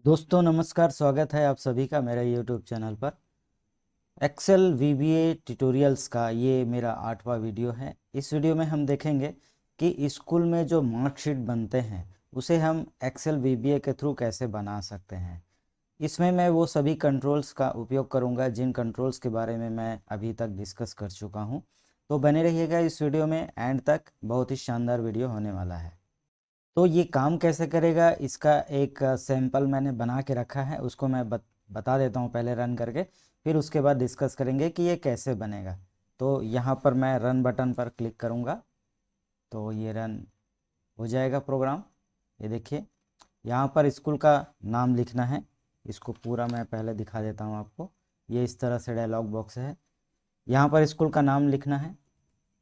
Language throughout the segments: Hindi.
दोस्तों नमस्कार, स्वागत है आप सभी का मेरे YouTube चैनल पर। एक्सेल VBA ट्यूटोरियल्स का ये मेरा 8वां वीडियो है। इस वीडियो में हम देखेंगे कि स्कूल में जो मार्कशीट बनते हैं उसे हम एक्सेल VBA के थ्रू कैसे बना सकते हैं। इसमें मैं वो सभी कंट्रोल्स का उपयोग करूंगा जिन कंट्रोल्स के बारे में मैं अभी तक डिस्कस कर चुका हूं। तो बने रहिएगा इस वीडियो में एंड तक, बहुत ही शानदार वीडियो होने वाला है। तो ये काम कैसे करेगा इसका एक सैंपल मैंने बना के रखा है, उसको मैं बता देता हूँ पहले रन करके, फिर उसके बाद डिस्कस करेंगे कि ये कैसे बनेगा। तो यहाँ पर मैं रन बटन पर क्लिक करूँगा तो ये रन हो जाएगा प्रोग्राम। ये देखिए यहाँ पर स्कूल का नाम लिखना है। इसको पूरा मैं पहले दिखा देता हूँ आपको। ये इस तरह से डायलॉग बॉक्स है। यहाँ पर स्कूल का नाम लिखना है।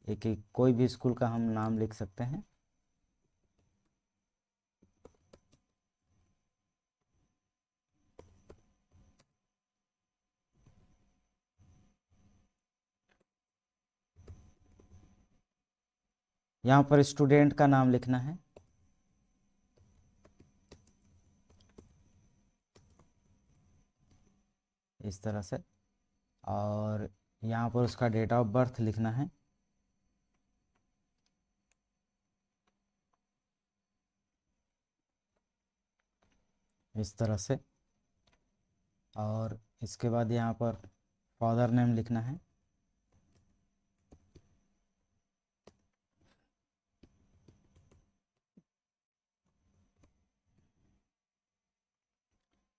एक एक कोई भी स्कूल का हम नाम लिख सकते हैं। यहाँ पर स्टूडेंट का नाम लिखना है। इस तरह से। और यहाँ पर उसका डेट ऑफ बर्थ लिखना है। इस तरह से। और इसके बाद यहाँ पर फादर नेम लिखना है।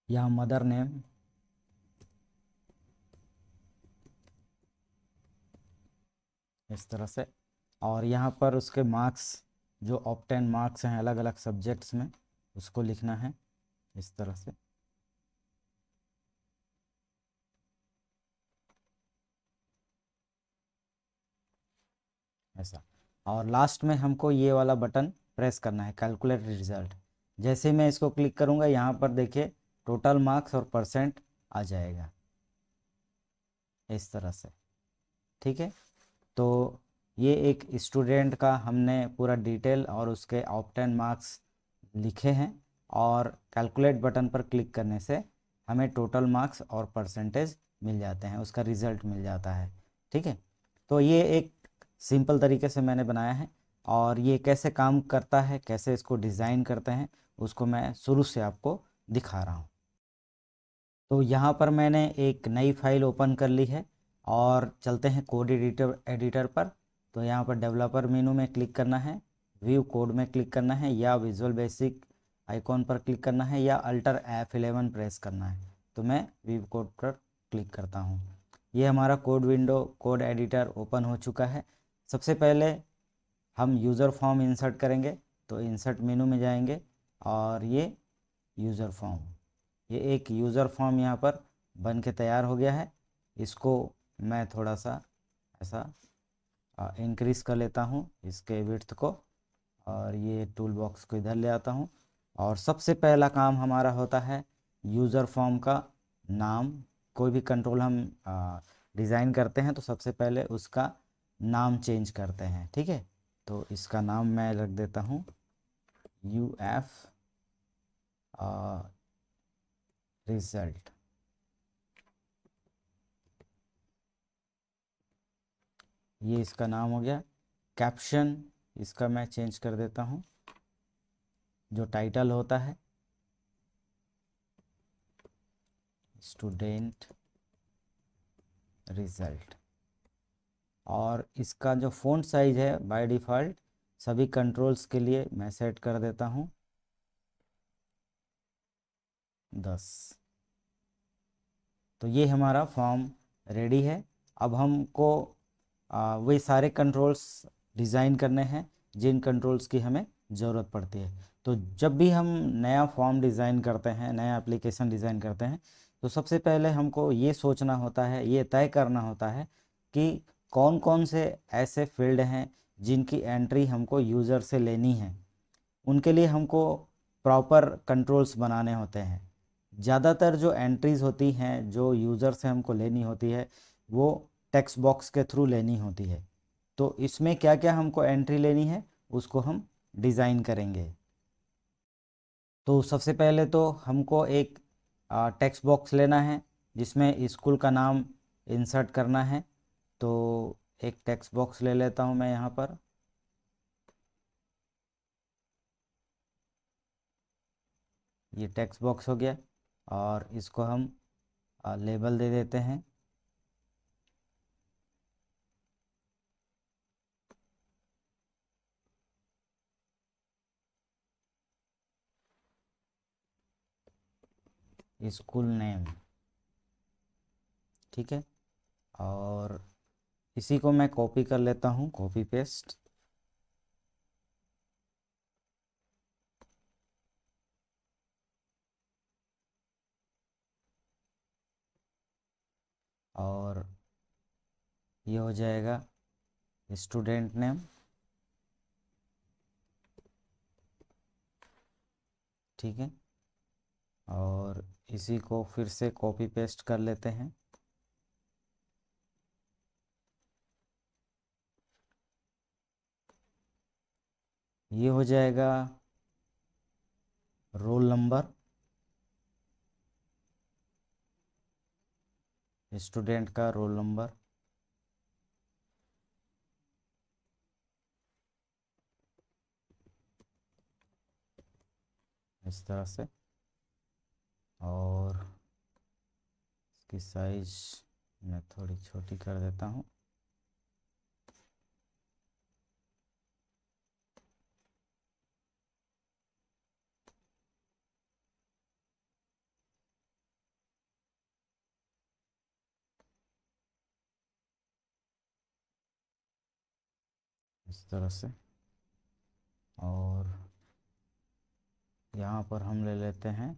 यहाँ मदर नेम। इस तरह से। और यहाँ पर उसके मार्क्स, जो ऑब्टेन मार्क्स हैं अलग अलग सब्जेक्ट्स में, उसको लिखना है। इस तरह से। ऐसा। और लास्ट में हमको ये वाला बटन प्रेस करना है, कैलकुलेट रिजल्ट। जैसे मैं इसको क्लिक करूँगा यहाँ पर देखिए टोटल मार्क्स और परसेंट आ जाएगा। इस तरह से। ठीक है। तो ये एक स्टूडेंट का हमने पूरा डिटेल और उसके ऑब्टेन मार्क्स लिखे हैं। और कैलकुलेट बटन पर क्लिक करने से हमें टोटल मार्क्स और परसेंटेज मिल जाते हैं, उसका रिज़ल्ट मिल जाता है। ठीक है। तो ये एक सिंपल तरीके से मैंने बनाया है। और ये कैसे काम करता है, कैसे इसको डिज़ाइन करते हैं, उसको मैं शुरू से आपको दिखा रहा हूँ। तो यहाँ पर मैंने एक नई फाइल ओपन कर ली है और चलते हैं कोड एडिटर पर। तो यहाँ पर डेवलपर मेनू में क्लिक करना है, व्यू कोड में क्लिक करना है, या विजुअल बेसिक आइकॉन पर क्लिक करना है, या अल्टर F11 प्रेस करना है। तो मैं व्यू कोड पर क्लिक करता हूँ। ये हमारा code window, code editor open हो चुका है। सबसे पहले हम यूज़र फॉर्म इंसर्ट करेंगे। तो इंसर्ट मेनू में जाएंगे और ये यूज़र फॉर्म, ये एक यूज़र फॉर्म यहाँ पर बन के तैयार हो गया है। इसको मैं थोड़ा सा ऐसा इंक्रीज कर लेता हूँ इसके विड्थ को, और ये टूल बॉक्स को इधर ले आता हूँ। और सबसे पहला काम हमारा होता है यूज़र फॉर्म का नाम। कोई भी कंट्रोल हम डिज़ाइन करते हैं तो सबसे पहले उसका नाम चेंज करते हैं। ठीक है। तो इसका नाम मैं रख देता हूँ UF रिजल्ट। ये इसका नाम हो गया। कैप्शन इसका मैं चेंज कर देता हूँ, जो टाइटल होता है स्टूडेंट रिजल्ट। और इसका जो फ़ॉन्ट साइज है बाय डिफ़ॉल्ट सभी कंट्रोल्स के लिए मैं सेट कर देता हूँ 10। तो ये हमारा फॉर्म रेडी है। अब हमको वही सारे कंट्रोल्स डिज़ाइन करने हैं जिन कंट्रोल्स की हमें ज़रूरत पड़ती है। तो जब भी हम नया फॉर्म डिज़ाइन करते हैं, नया एप्लीकेशन डिज़ाइन करते हैं, तो सबसे पहले हमको ये सोचना होता है, ये तय करना होता है कि कौन कौन से ऐसे फील्ड हैं जिनकी एंट्री हमको यूज़र से लेनी है। उनके लिए हमको प्रॉपर कंट्रोल्स बनाने होते हैं। ज़्यादातर जो एंट्रीज़ होती हैं जो यूज़र से हमको लेनी होती है वो टेक्स्ट बॉक्स के थ्रू लेनी होती है। तो इसमें क्या क्या हमको एंट्री लेनी है उसको हम डिज़ाइन करेंगे। तो सबसे पहले तो हमको एक टेक्स्ट बॉक्स लेना है जिसमें स्कूल का नाम इंसर्ट करना है। तो एक टेक्स्ट बॉक्स ले लेता हूँ मैं यहाँ पर। ये टेक्स्ट बॉक्स हो गया और इसको हम लेबल दे देते हैं। स्कूल नेम, ठीक है। और इसी को मैं कॉपी कर लेता हूँ, कॉपी पेस्ट। और ये हो जाएगा स्टूडेंट नेम, ठीक है। और इसी को फिर से कॉपी पेस्ट कर लेते हैं। ये हो जाएगा रोल नंबर, स्टूडेंट का रोल नंबर। इस तरह से। और इसकी साइज मैं थोड़ी छोटी कर देता हूँ। इस तरह से। और यहाँ पर हम ले लेते हैं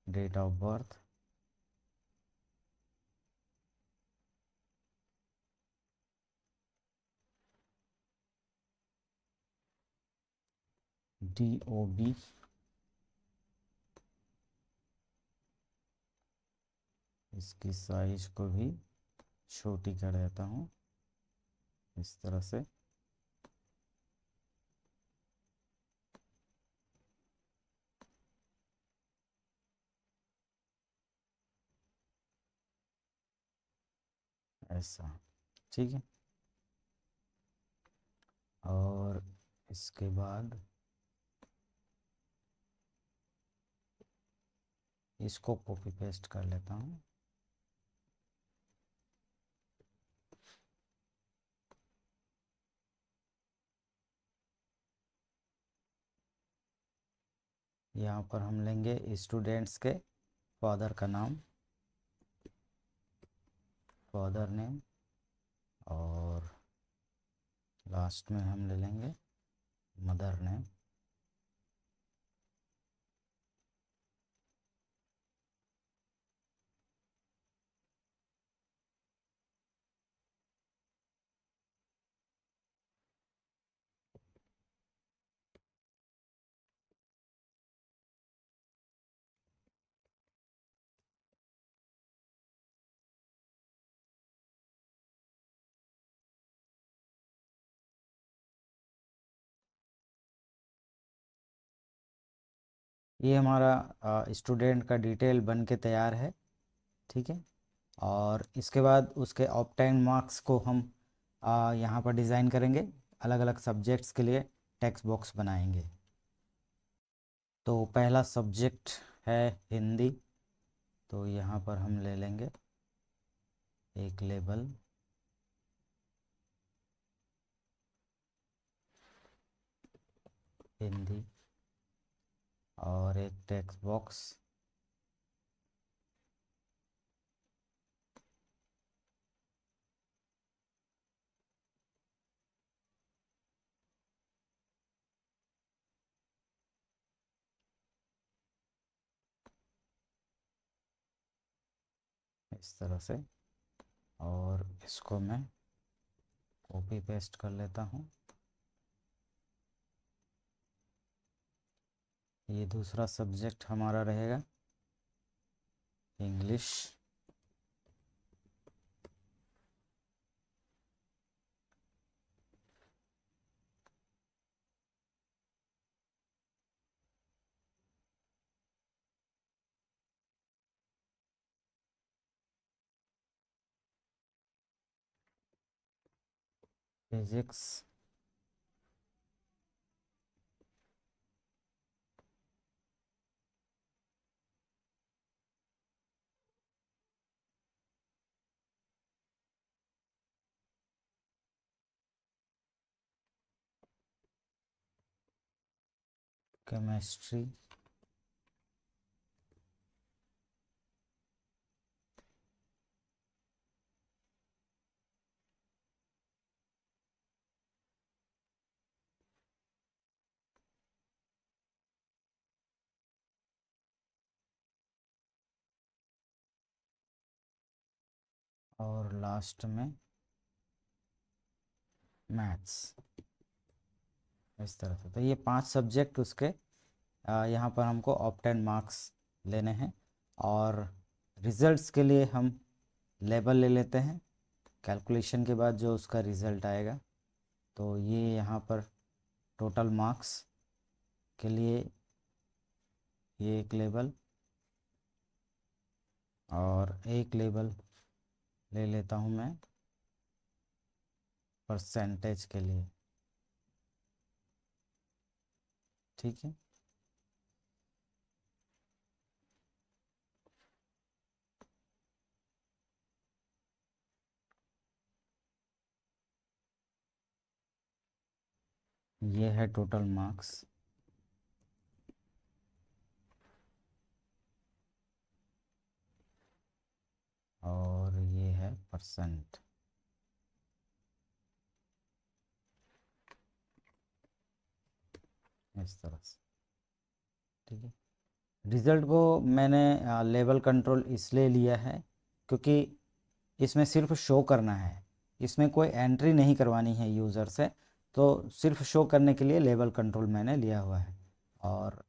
डेट ऑफ बर्थ। DOB। इसकी साइज को भी छोटी कर देता हूँ इस तरह से। ऐसा, ठीक है। और इसके बाद इसको कॉपी पेस्ट कर लेता हूँ। यहाँ पर हम लेंगे स्टूडेंट्स के फादर का नाम, फादर नेम। और लास्ट में हम ले लेंगे मदर नेम। ये हमारा स्टूडेंट का डिटेल बन के तैयार है, ठीक है। और इसके बाद उसके ऑब्टेन मार्क्स को हम यहाँ पर डिज़ाइन करेंगे। अलग अलग सब्जेक्ट्स के लिए टेक्स्ट बॉक्स बनाएंगे। तो पहला सब्जेक्ट है हिंदी। तो यहाँ पर हम ले लेंगे एक लेबल, हिंदी। और एक टेक्स्ट बॉक्स, इस तरह से। और इसको मैं कॉपी पेस्ट कर लेता हूँ। ये दूसरा सब्जेक्ट हमारा रहेगा इंग्लिश। फिजिक्स, केमिस्ट्री, और लास्ट में मैथ्स। इस तरह से तो ये 5 सब्जेक्ट उसके यहाँ पर हमको ऑप्टेन मार्क्स लेने हैं। और रिजल्ट्स के लिए हम लेबल ले लेते हैं कैलकुलेशन के बाद जो उसका रिज़ल्ट आएगा। तो ये यहाँ पर टोटल मार्क्स के लिए ये एक लेबल और एक लेबल ले लेता हूँ मैं परसेंटेज के लिए। ठीक है, ये है टोटल मार्क्स। और ये है परसेंट। इस तरह से ठीक है। रिज़ल्ट को मैंने लेवल कंट्रोल इसलिए लिया है क्योंकि इसमें सिर्फ शो करना है, इसमें कोई एंट्री नहीं करवानी है यूज़र से। तो सिर्फ शो करने के लिए लेवल कंट्रोल मैंने लिया हुआ है। और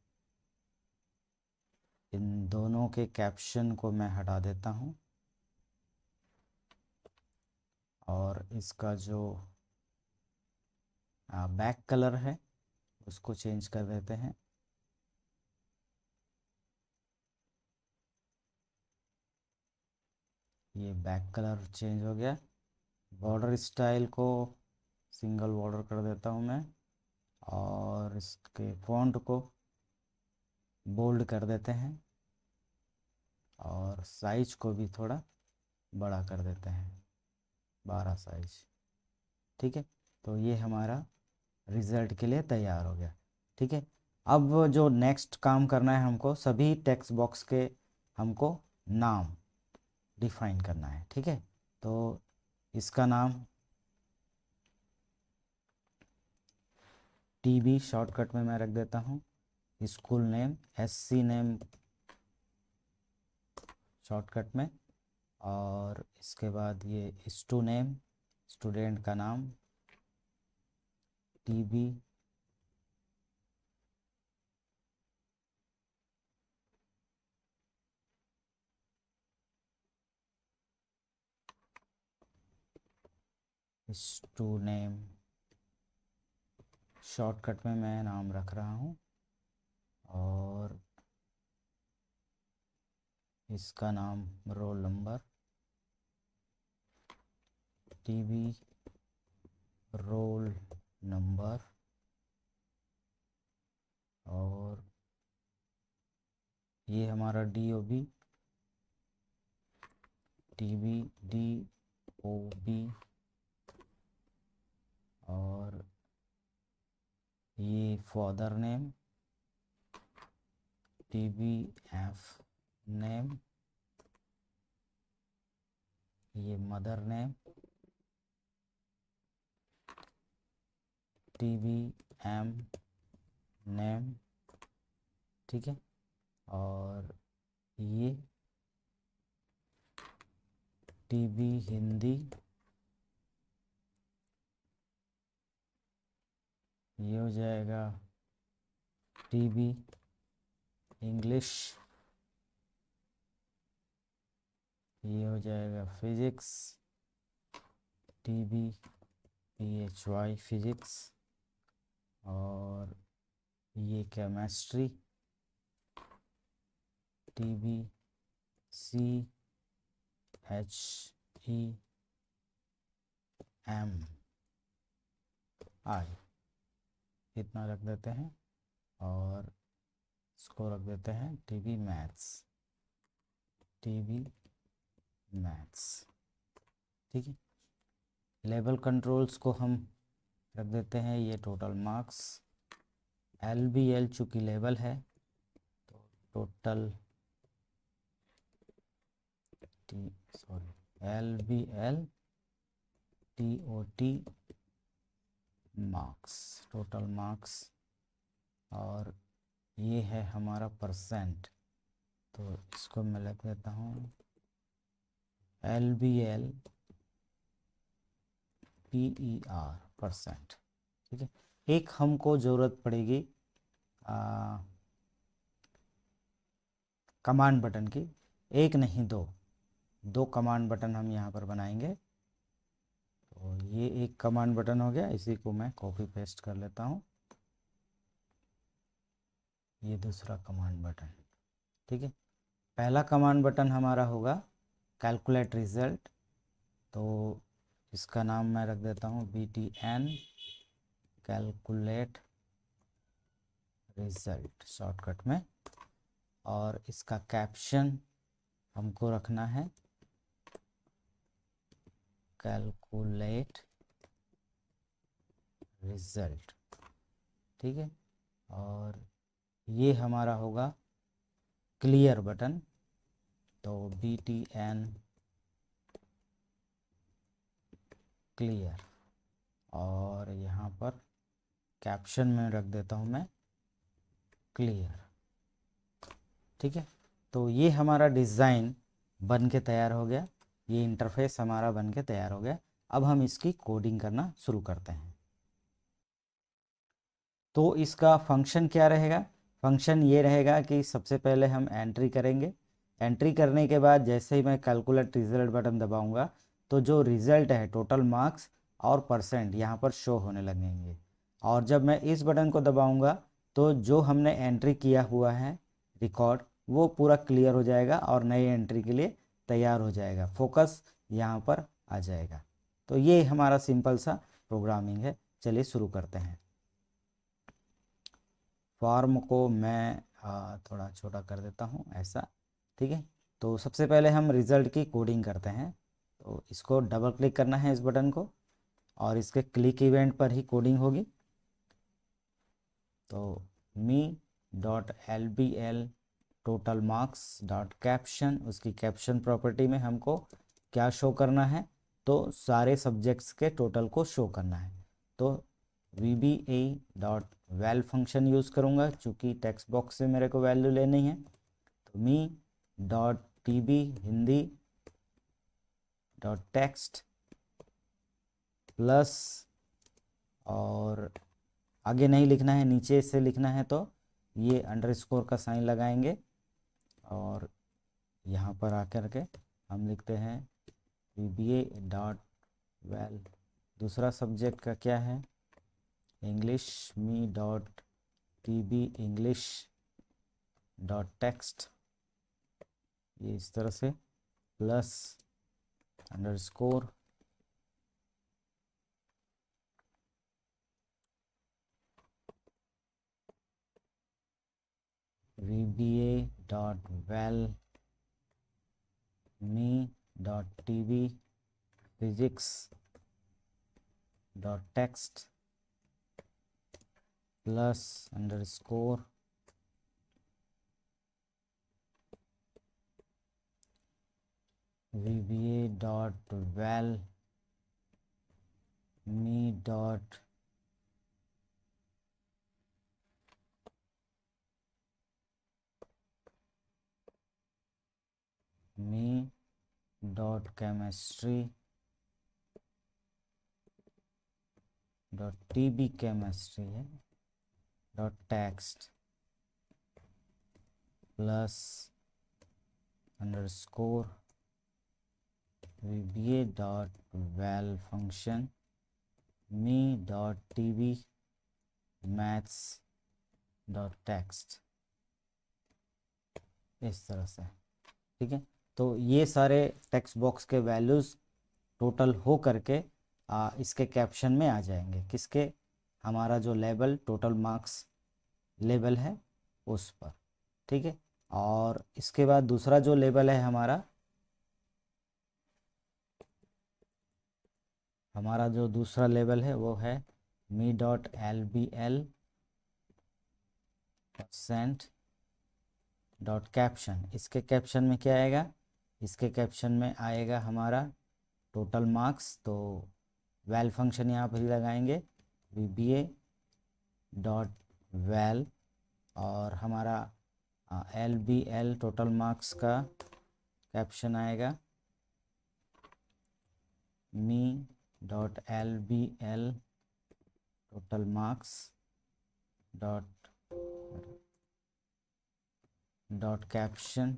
इन दोनों के कैप्शन को मैं हटा देता हूँ और इसका जो बैक कलर है उसको चेंज कर देते हैं। ये बैक कलर चेंज हो गया। बॉर्डर स्टाइल को सिंगल बॉर्डर कर देता हूँ मैं और इसके फॉन्ट को बोल्ड कर देते हैं और साइज को भी थोड़ा बड़ा कर देते हैं, 12 साइज। ठीक है, तो ये हमारा रिज़ल्ट के लिए तैयार हो गया। ठीक है, अब जो नेक्स्ट काम करना है हमको सभी टेक्स्ट बॉक्स के हमको नाम डिफाइन करना है। ठीक है, तो इसका नाम टीबी शॉर्टकट में मैं रख देता हूँ। School name SC name shortcut में। और इसके बाद ये स्टू नेम स्टूडेंट का नाम टीबी स्टू नेम शॉर्टकट में मैं नाम रख रहा हूँ। और इसका नाम roll number TB roll number. और ये हमारा डीओबी टीबी डीओबी। और ये father name TB F name. ये mother name TB M name. ठीक है, और ये टीबी हिंदी। ये हो जाएगा टीबी इंग्लिश। ये हो जाएगा फिजिक्स टीबी PHY फिजिक्स। और ये केमिस्ट्री टीबी CHEM। आज इतना रख देते हैं और इसको रख देते हैं टीवी मैथ्स, ठीक है। लेवल कंट्रोल्स को हम रख देते हैं ये टोटल मार्क्स, LBL चूँकि लेवल है तो total LBL TOT marks, total marks, और ये है हमारा परसेंट, तो इसको मैं लिख देता हूँ LBL PER परसेंट, ठीक है। एक हमको ज़रूरत पड़ेगी कमांड बटन की, एक नहीं दो कमांड बटन हम यहाँ पर बनाएंगे। तो ये एक कमांड बटन हो गया, इसी को मैं कॉपी पेस्ट कर लेता हूँ, ये दूसरा कमांड बटन, ठीक है। पहला कमांड बटन हमारा होगा कैलकुलेट रिज़ल्ट, तो इसका नाम मैं रख देता हूँ BTN कैलकुलेट रिज़ल्ट शॉर्टकट में, और इसका कैप्शन हमको रखना है कैलकुलेट रिज़ल्ट, ठीक है। और ये हमारा होगा क्लियर बटन, तो BTN क्लियर, और यहाँ पर कैप्शन में रख देता हूँ मैं क्लियर, ठीक है। तो ये हमारा डिज़ाइन बन के तैयार हो गया, ये इंटरफेस हमारा बन के तैयार हो गया। अब हम इसकी कोडिंग करना शुरू करते हैं। तो इसका फंक्शन क्या रहेगा? फंक्शन ये रहेगा कि सबसे पहले हम एंट्री करेंगे, एंट्री करने के बाद जैसे ही मैं कैलकुलेट रिज़ल्ट बटन दबाऊंगा तो जो रिज़ल्ट है टोटल मार्क्स और परसेंट यहाँ पर शो होने लगेंगे, और जब मैं इस बटन को दबाऊंगा तो जो हमने एंट्री किया हुआ है रिकॉर्ड वो पूरा क्लियर हो जाएगा और नई एंट्री के लिए तैयार हो जाएगा, फोकस यहाँ पर आ जाएगा। तो ये हमारा सिंपल सा प्रोग्रामिंग है। चलिए शुरू करते हैं। फॉर्म को मैं थोड़ा छोटा कर देता हूँ ऐसा, ठीक है। तो सबसे पहले हम रिज़ल्ट की कोडिंग करते हैं, तो इसको डबल क्लिक करना है इस बटन को, और इसके क्लिक इवेंट पर ही कोडिंग होगी। तो me.lbl total marks dot caption, उसकी कैप्शन प्रॉपर्टी में हमको क्या शो करना है, तो सारे सब्जेक्ट्स के टोटल को शो करना है। तो VBA dot val function use करूँगा चूँकि टेक्स्ट बॉक्स से मेरे को वैल्यू लेनी है। तो me dot TB Hindi dot text plus, और आगे नहीं लिखना है, नीचे से लिखना है, तो ये अंडरस्कोर का साइन लगाएंगे और यहाँ पर आकर के हम लिखते हैं VBA डॉट वैल, दूसरा सब्जेक्ट का क्या है English, me dot TB English dot text, ये इस तरह से, plus underscore VBA dot val me dot TB physics dot text plus underscore VBA dot val me dot me dot chemistry dot TB chemistry है dot text plus underscore VBA dot val function me dot TB maths dot text, इस तरह से, ठीक है। तो ये सारे टेक्स्ट बॉक्स के वैल्यूज़ टोटल हो करके इसके कैप्शन में आ जाएंगे, किसके हमारा जो लेबल टोटल मार्क्स लेबल है उस पर, ठीक है। और इसके बाद दूसरा जो लेबल है हमारा जो दूसरा लेबल है वो है me.lbl परसेंट डॉट कैप्शन। इसके कैप्शन में क्या आएगा, इसके कैप्शन में आएगा हमारा टोटल मार्क्स। तो वैल फंक्शन यहाँ पर ही लगाएंगे, VBA डॉट वैल, और हमारा LBL टोटल मार्क्स का कैप्शन आएगा me.lbl total marks dot caption.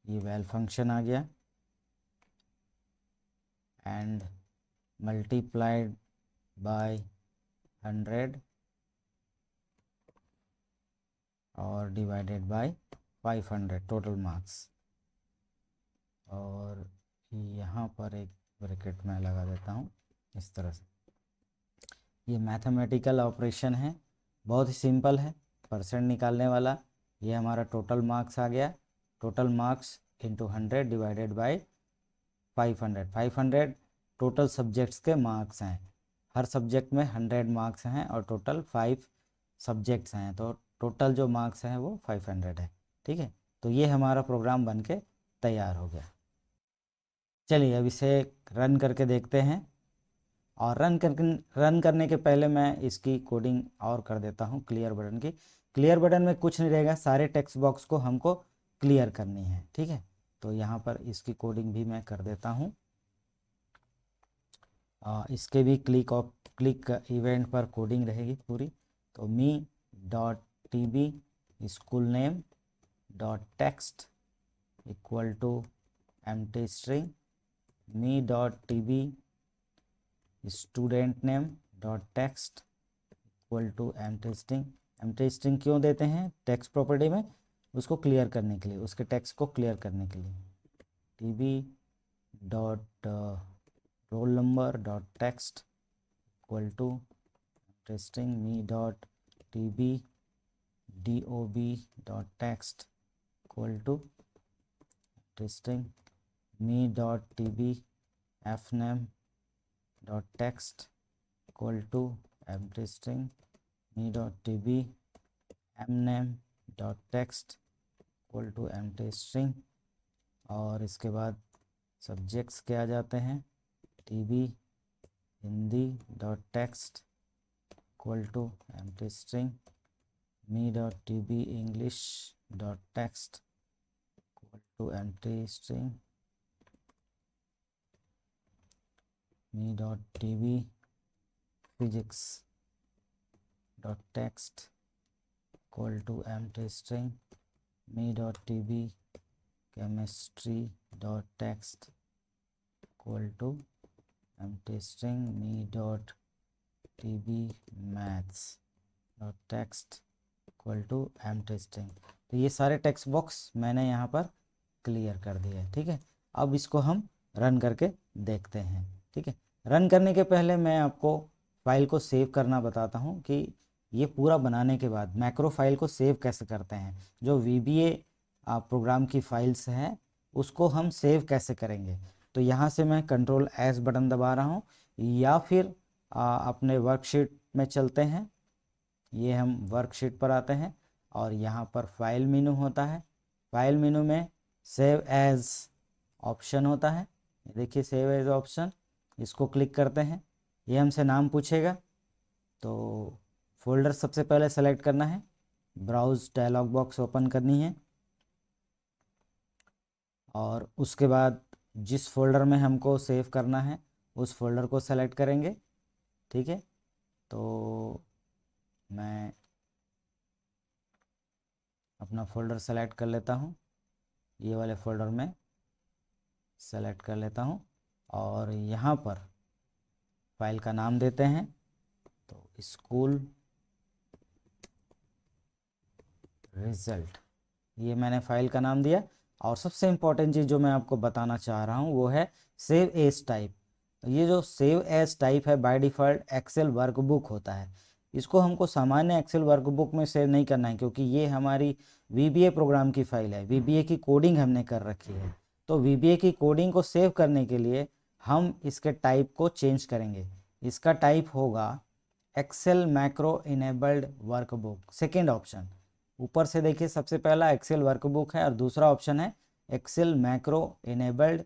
ये वैल फंक्शन आ गया, एंड मल्टीप्लाइड बाय 100 और डिवाइडेड बाय 500 टोटल मार्क्स। और यहाँ पर एक ब्रैकेट में लगा देता हूँ इस तरह से। ये मैथमेटिकल ऑपरेशन है, बहुत ही सिंपल है, परसेंट निकालने वाला। ये हमारा टोटल मार्क्स आ गया, total marks into 100 divided by 500। 500 total subjects के मार्क्स हैं, हर सब्जेक्ट में 100 मार्क्स हैं और टोटल 5 सब्जेक्ट्स हैं, तो टोटल जो मार्क्स हैं वो 500 है, ठीक है। तो ये हमारा प्रोग्राम बन के तैयार हो गया। चलिए अब इसे रन करके देखते हैं। और रन करने के पहले मैं इसकी कोडिंग और कर देता हूँ क्लियर बटन की। क्लियर बटन में कुछ नहीं रहेगा, सारे टेक्स्ट बॉक्स को हमको क्लियर करनी है, ठीक है। तो यहाँ पर इसकी कोडिंग भी मैं कर देता हूँ। इसके भी क्लिक इवेंट पर कोडिंग रहेगी पूरी। तो me.tb school name dot text equal to empty string, me.tb student name dot text equal to empty string. Empty string क्यों देते हैं टेक्स्ट प्रॉपर्टी में, उसको क्लियर करने के लिए, उसके टेक्स्ट को क्लियर करने के लिए। tb dot roll number dot text equal to empty string me.tb dob dot text equal to empty string me.tb fname dot text equal to empty string me.tb mname dot text equal to empty string. और इसके बाद सब्जेक्ट्स के आ जाते हैं, tb Hindi dot text equal to empty string me.tb English dot text equal to empty string me.tb physics dot text equal to empty string me.tb chemistry dot text equal to empty string me.tb maths dot text equal to empty string. तो ये सारे टेक्स्ट बॉक्स मैंने यहाँ पर क्लियर कर दिए है, ठीक है। अब इसको हम रन करके देखते हैं, ठीक है। रन करने के पहले मैं आपको फाइल को सेव करना बताता हूँ कि ये पूरा बनाने के बाद मैक्रो फाइल को सेव कैसे करते हैं। जो VBA प्रोग्राम की फाइल्स हैं उसको हम सेव कैसे करेंगे। तो यहाँ से मैं Ctrl+S बटन दबा रहा हूँ, या फिर अपने वर्कशीट में चलते हैं। ये हम वर्कशीट पर आते हैं और यहाँ पर फाइल मेनू होता है। फाइल मेनू में सेव एज ऑप्शन होता है, देखिए सेव एज ऑप्शन, इसको क्लिक करते हैं। ये हमसे नाम पूछेगा, तो फोल्डर सबसे पहले सेलेक्ट करना है, ब्राउज डायलॉग बॉक्स ओपन करनी है, और उसके बाद जिस फोल्डर में हमको सेव करना है उस फोल्डर को सेलेक्ट करेंगे, ठीक है। तो मैं अपना फोल्डर सेलेक्ट कर लेता हूँ, ये वाले फोल्डर में सेलेक्ट कर लेता हूँ, और यहाँ पर फाइल का नाम देते हैं, तो स्कूल रिजल्ट, ये मैंने फाइल का नाम दिया। और सबसे इम्पोर्टेंट चीज़ जो मैं आपको बताना चाह रहा हूँ वो है सेव एज टाइप। ये जो सेव एज टाइप है बाय डिफ़ॉल्ट एक्सेल वर्कबुक होता है। इसको हमको सामान्य एक्सेल वर्कबुक में सेव नहीं करना है, क्योंकि ये हमारी वीबीए प्रोग्राम की फ़ाइल है, वीबीए की कोडिंग हमने कर रखी है। तो वीबीए की कोडिंग को सेव करने के लिए हम इसके टाइप को चेंज करेंगे। इसका टाइप होगा Excel macro enabled workbook, second option. ऊपर से देखिए, सबसे पहला एक्सेल वर्कबुक है और दूसरा ऑप्शन है एक्सेल मैक्रो इनेबल्ड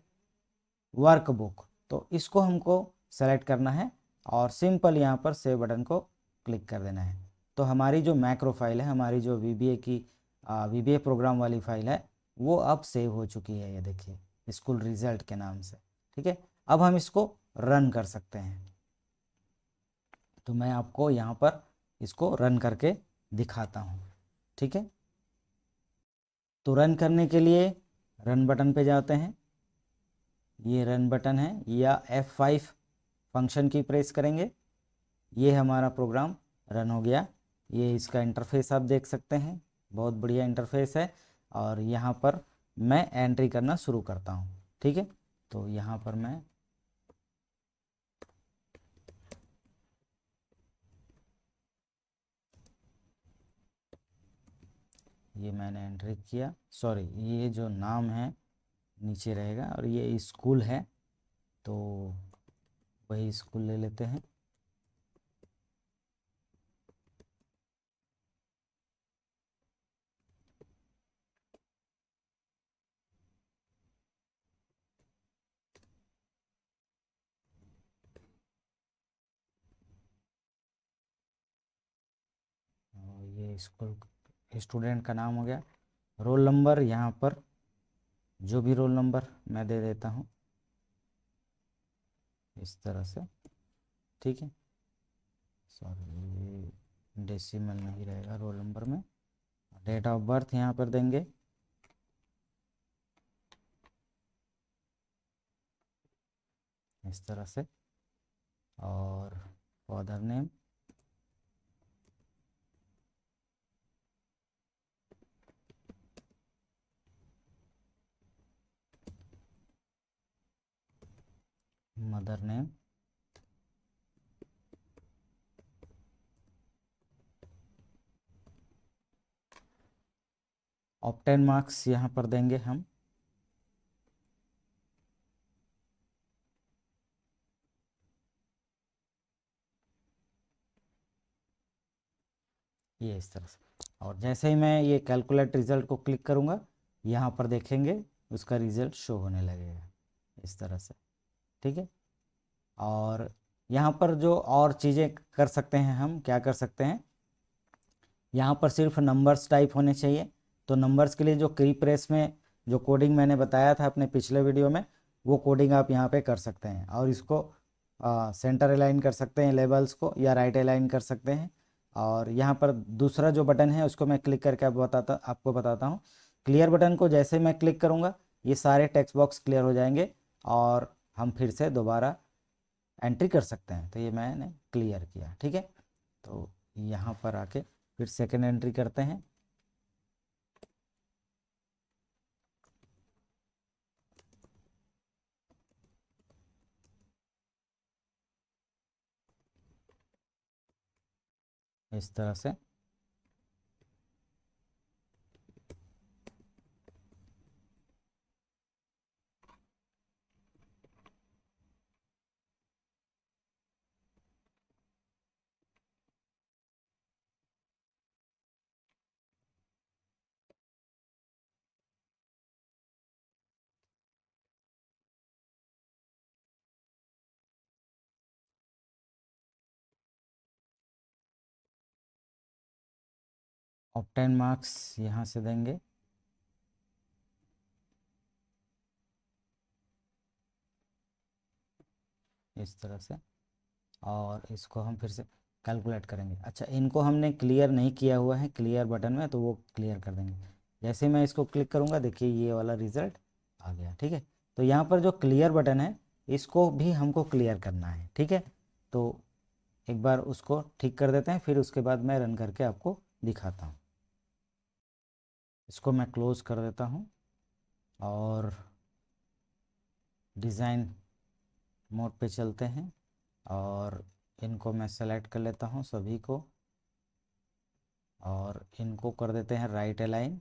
वर्कबुक। तो इसको हमको सेलेक्ट करना है और सिंपल यहाँ पर सेव बटन को क्लिक कर देना है। तो हमारी जो मैक्रो फाइल है, हमारी जो वीबीए की वीबीए प्रोग्राम वाली फाइल है, वो अब सेव हो चुकी है, ये देखिए स्कूल रिजल्ट के नाम से। ठीक है, अब हम इसको रन कर सकते हैं। तो मैं आपको यहाँ पर इसको रन करके दिखाता हूँ। ठीक है, तो रन करने के लिए रन बटन पे जाते हैं। ये रन बटन है, या F5 फंक्शन की प्रेस करेंगे। ये हमारा प्रोग्राम रन हो गया। ये इसका इंटरफेस आप देख सकते हैं, बहुत बढ़िया इंटरफेस है। और यहाँ पर मैं एंट्री करना शुरू करता हूँ। ठीक है, तो यहाँ पर मैं ये मैंने एंट्री किया, सॉरी ये जो नाम है नीचे रहेगा और ये स्कूल है, तो वही स्कूल ले लेते हैं। और ये स्कूल स्टूडेंट का नाम हो गया। रोल नंबर यहाँ पर जो भी रोल नंबर मैं दे देता हूँ इस तरह से। ठीक है, सॉरी डेसिमल नहीं रहेगा रोल नंबर में। डेट ऑफ बर्थ यहाँ पर देंगे, इस तरह से। और father name, mother name, obtain marks यहाँ पर देंगे हम। ये इस तरह से। और जैसे ही मैं ये कैलकुलेट रिजल्ट को क्लिक करूँगा, यहाँ पर देखेंगे उसका रिजल्ट शो होने लगेगा इस तरह से। ठीक है, और यहाँ पर जो और चीज़ें कर सकते हैं, हम क्या कर सकते हैं, यहाँ पर सिर्फ नंबर्स टाइप होने चाहिए। तो नंबर्स के लिए जो की प्रेस में जो कोडिंग मैंने बताया था अपने पिछले वीडियो में, वो कोडिंग आप यहाँ पे कर सकते हैं। और इसको सेंटर अलाइन कर सकते हैं लेबल्स को, या राइट अलाइन कर सकते हैं। और यहाँ पर दूसरा जो बटन है उसको मैं क्लिक करके आपको बताता हूँ। क्लियर बटन को जैसे मैं क्लिक करूँगा, ये सारे टेक्स्ट बॉक्स क्लियर हो जाएंगे और हम फिर से दोबारा एंट्री कर सकते हैं। तो ये मैंने क्लियर किया। ठीक है, तो यहाँ पर आके फिर सेकेंड एंट्री करते हैं। इस तरह से। ऑब्टेन मार्क्स यहाँ से देंगे, इस तरह से। और इसको हम फिर से कैलकुलेट करेंगे। अच्छा, इनको हमने क्लियर नहीं किया हुआ है क्लियर बटन में, तो वो क्लियर कर देंगे। जैसे मैं इसको क्लिक करूँगा, देखिए ये वाला रिज़ल्ट आ गया। ठीक है, तो यहाँ पर जो क्लियर बटन है इसको भी हमको क्लियर करना है। ठीक है, तो एक बार उसको ठीक कर देते हैं, फिर उसके बाद मैं रन करके आपको दिखाता हूँ। इसको मैं क्लोज़ कर देता हूँ और डिज़ाइन मोड पे चलते हैं और इनको मैं सेलेक्ट कर लेता हूँ सभी को, और इनको कर देते हैं राइट अलाइन।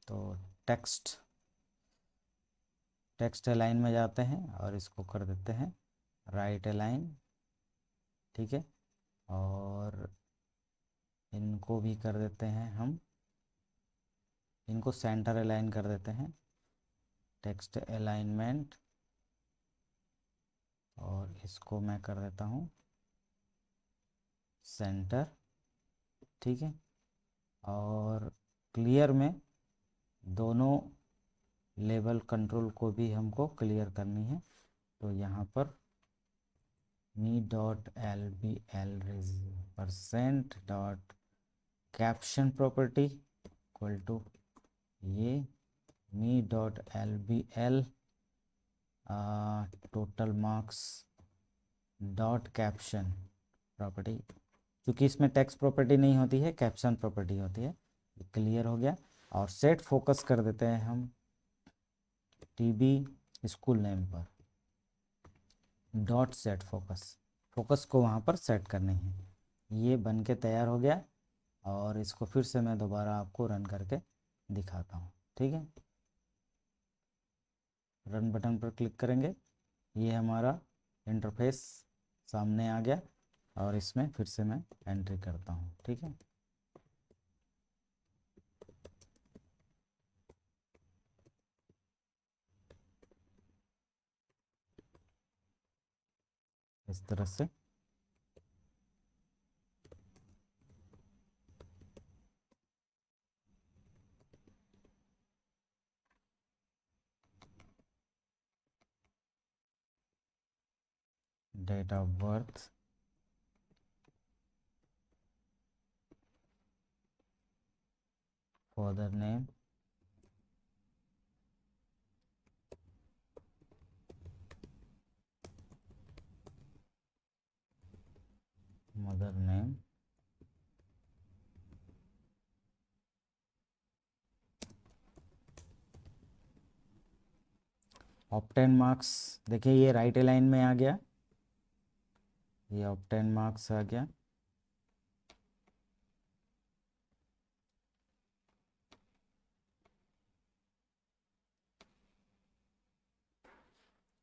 तो टेक्स्ट टेक्स्ट अलाइन में जाते हैं और इसको कर देते हैं राइट अलाइन, ठीक है। और इनको भी कर देते हैं हम, इनको सेंटर अलाइन कर देते हैं, टेक्स्ट अलाइनमेंट, और इसको मैं कर देता हूँ सेंटर, ठीक है। और क्लियर में दोनों लेवल कंट्रोल को भी हमको क्लियर करनी है। तो यहाँ पर me dot L B L percent dot caption property equal to ये me dot L B L total marks dot caption property. क्योंकि इसमें टेक्स्ट प्रॉपर्टी नहीं होती है, कैप्शन प्रॉपर्टी होती है। क्लियर हो गया। और सेट फोकस कर देते हैं हम टीबी स्कूल नेम पर, डॉट सेट फोकस, फोकस को वहाँ पर सेट करनी है। ये बन के तैयार हो गया। और इसको फिर से मैं दोबारा आपको रन करके दिखाता हूँ, ठीक है। रन बटन पर क्लिक करेंगे, ये हमारा इंटरफेस सामने आ गया। और इसमें फिर से मैं एंट्री करता हूँ, ठीक है। इस तरह से date of birth, father name, mother name, obtain marks. देखिए ये राइट अलाइन में आ गया, ये ऑब्टेन मार्क्स आ गया।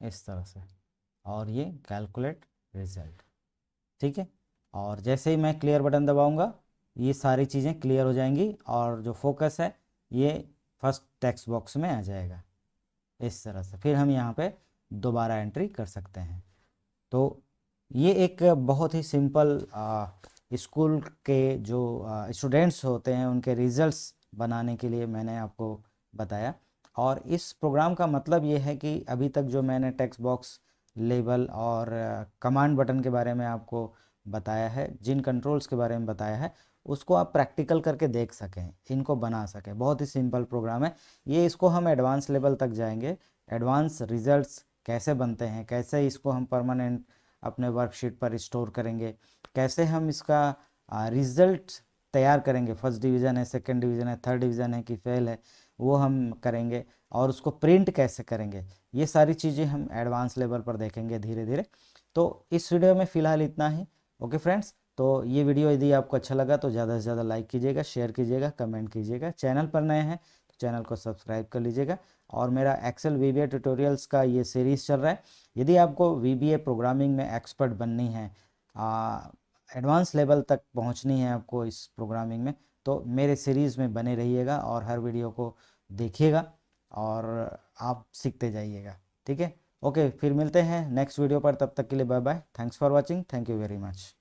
इस तरह से, और ये कैलकुलेट रिजल्ट, ठीक है। और जैसे ही मैं क्लियर बटन दबाऊंगा ये सारी चीज़ें क्लियर हो जाएंगी, और जो फोकस है ये फर्स्ट टेक्स्ट बॉक्स में आ जाएगा। इस तरह से फिर हम यहाँ पे दोबारा एंट्री कर सकते हैं। तो ये एक बहुत ही सिंपल स्कूल के जो स्टूडेंट्स होते हैं उनके रिजल्ट्स बनाने के लिए मैंने आपको बताया। और इस प्रोग्राम का मतलब ये है कि अभी तक जो मैंने टेक्स्ट बॉक्स, लेबल और कमांड बटन के बारे में आपको बताया है, जिन कंट्रोल्स के बारे में बताया है, उसको आप प्रैक्टिकल करके देख सकें, इनको बना सकें। बहुत ही सिंपल प्रोग्राम है ये। इसको हम एडवांस लेवल तक जाएंगे, एडवांस रिजल्ट्स कैसे बनते हैं, कैसे इसको हम परमानेंट अपने वर्कशीट पर स्टोर करेंगे, कैसे हम इसका रिज़ल्ट तैयार करेंगे, फर्स्ट डिवीज़न है, सेकंड डिवीज़न है, थर्ड डिवीज़न है कि फेल है, वो हम करेंगे। और उसको प्रिंट कैसे करेंगे, ये सारी चीज़ें हम एडवांस लेवल पर देखेंगे धीरे धीरे। तो इस वीडियो में फ़िलहाल इतना ही। ओके फ्रेंड्स, तो ये वीडियो यदि आपको अच्छा लगा तो ज़्यादा से ज़्यादा लाइक कीजिएगा, शेयर कीजिएगा, कमेंट कीजिएगा। चैनल पर नए हैं तो चैनल को सब्सक्राइब कर लीजिएगा। और मेरा एक्सेल वीबीए ट्यूटोरियल्स का ये सीरीज़ चल रहा है। यदि आपको वीबीए प्रोग्रामिंग में एक्सपर्ट बननी है, एडवांस लेवल तक पहुंचनी है आपको इस प्रोग्रामिंग में, तो मेरे सीरीज़ में बने रहिएगा और हर वीडियो को देखिएगा और आप सीखते जाइएगा, ठीक है। ओके, फिर मिलते हैं नेक्स्ट वीडियो पर। तब तक के लिए bye bye. Thanks for watching. Thank you very much.